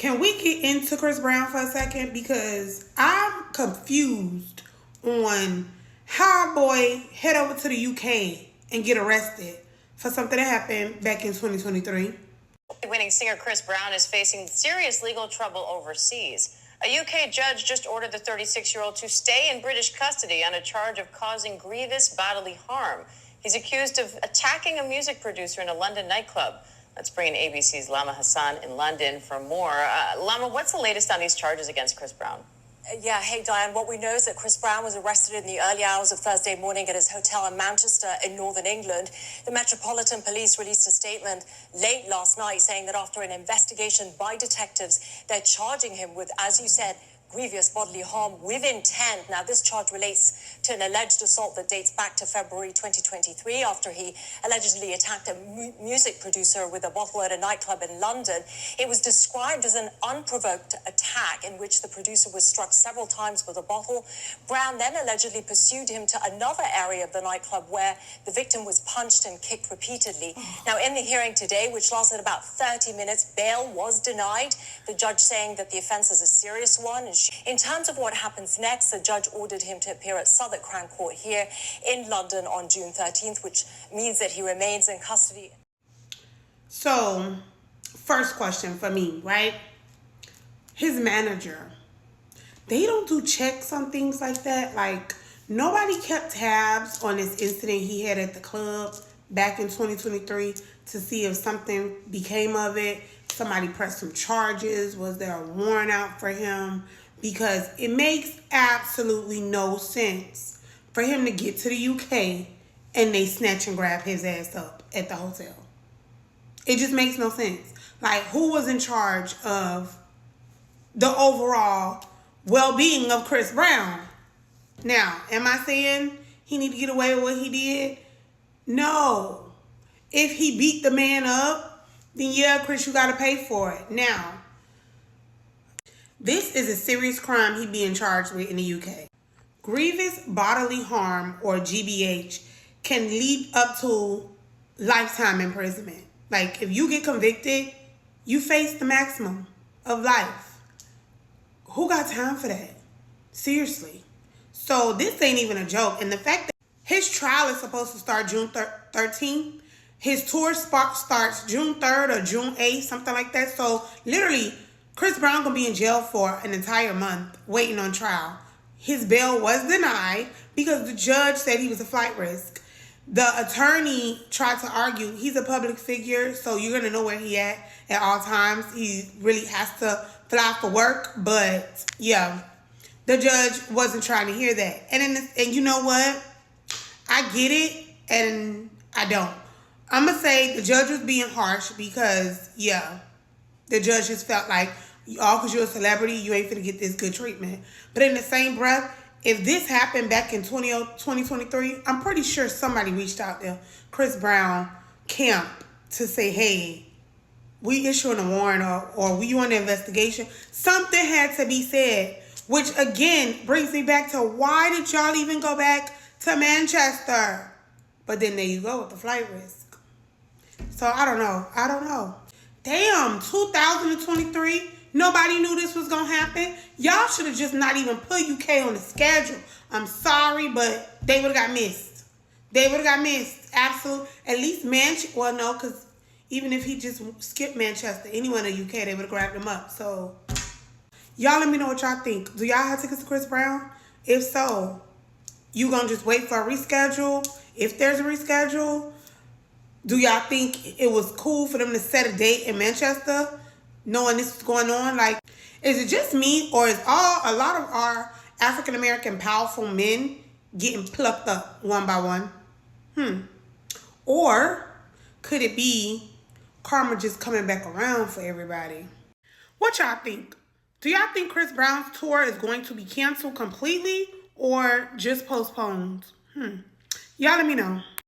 Can we get into Chris Brown for a second? Because I'm confused on how our boy head over to the UK and get arrested for something that happened back in 2023. Winning singer Chris Brown is facing serious legal trouble overseas. A UK judge just ordered the 36-year-old to stay in British custody on a charge of causing grievous bodily harm. He's accused of attacking a music producer in a London nightclub. Let's bring in ABC's Lama Hassan in London for more. Lama, what's the latest on these charges against Chris Brown? Yeah, hey Diane, what we know is that Chris Brown was arrested in the early hours of Thursday morning at his hotel in Manchester in northern England. The Metropolitan Police released a statement late last night saying that after an investigation by detectives, they're charging him with, as you said, grievous bodily harm with intent. Now, this charge relates to an alleged assault that dates back to February 2023 after he allegedly attacked a music producer with a bottle at a nightclub in London. It was described as an unprovoked attack in which the producer was struck several times with a bottle. Brown then allegedly pursued him to another area of the nightclub where the victim was punched and kicked repeatedly. Now, in the hearing today, which lasted about 30 minutes, bail was denied, the judge saying that the offense is a serious one. And in terms of what happens next, the judge ordered him to appear at Southwark Crown Court here in London on June 13th, which means that he remains in custody. So, first question for me, right? His manager, they don't do checks on things like that. Like, nobody kept tabs on this incident he had at the club back in 2023 to see if something became of it. Somebody pressed some charges. Was there a warrant out for him? Because it makes absolutely no sense for him to get to the UK and they snatch and grab his ass up at the hotel. It just makes no sense. Like, who was in charge of the overall well-being of Chris Brown? Now, am I saying he need to get away with what he did? No. If he beat the man up, then yeah, Chris, you got to pay for it. Now, this is a serious crime he being charged with in the UK. Grievous bodily harm, or GBH, can lead up to lifetime imprisonment. Like, if you get convicted, you face the maximum of life. Who got time for that? Seriously. So this ain't even a joke. And the fact that his trial is supposed to start June 13th, his tour starts June 3rd or June 8th, something like that. So literally, Chris Brown gonna be in jail for an entire month waiting on trial. His bail was denied because the judge said he was a flight risk. The attorney tried to argue he's a public figure, so you're gonna know where he at all times. He really has to fly for work, but yeah, the judge wasn't trying to hear that. And you know what? I get it, and I don't. I'm gonna say the judge was being harsh because yeah, the judge just felt like, all because you're a celebrity, you ain't finna get this good treatment. But in the same breath, if this happened back in 2023, I'm pretty sure somebody reached out to Chris Brown camp to say, hey, we issuing a warrant or we on the investigation. Something had to be said, which again brings me back to, why did y'all even go back to Manchester? But then there you go with the flight risk. So I don't know. Damn, 2023, nobody knew this was going to happen. Y'all should have just not even put UK on the schedule. I'm sorry, but they would have got missed. Absolutely. At least Manchester. Well, no, because even if he just skipped Manchester, anyone in the UK, they would have grabbed him up. So, y'all let me know what y'all think. Do y'all have tickets to Chris Brown? If so, you going to just wait for a reschedule? If there's a reschedule, do y'all think it was cool for them to set a date in Manchester, knowing this is going on? Like, is it just me, or is a lot of our African-American powerful men getting plucked up one by one? Or could it be karma just coming back around for everybody? What y'all think? Do y'all think Chris Brown's tour is going to be canceled completely or just postponed? Y'all let me know.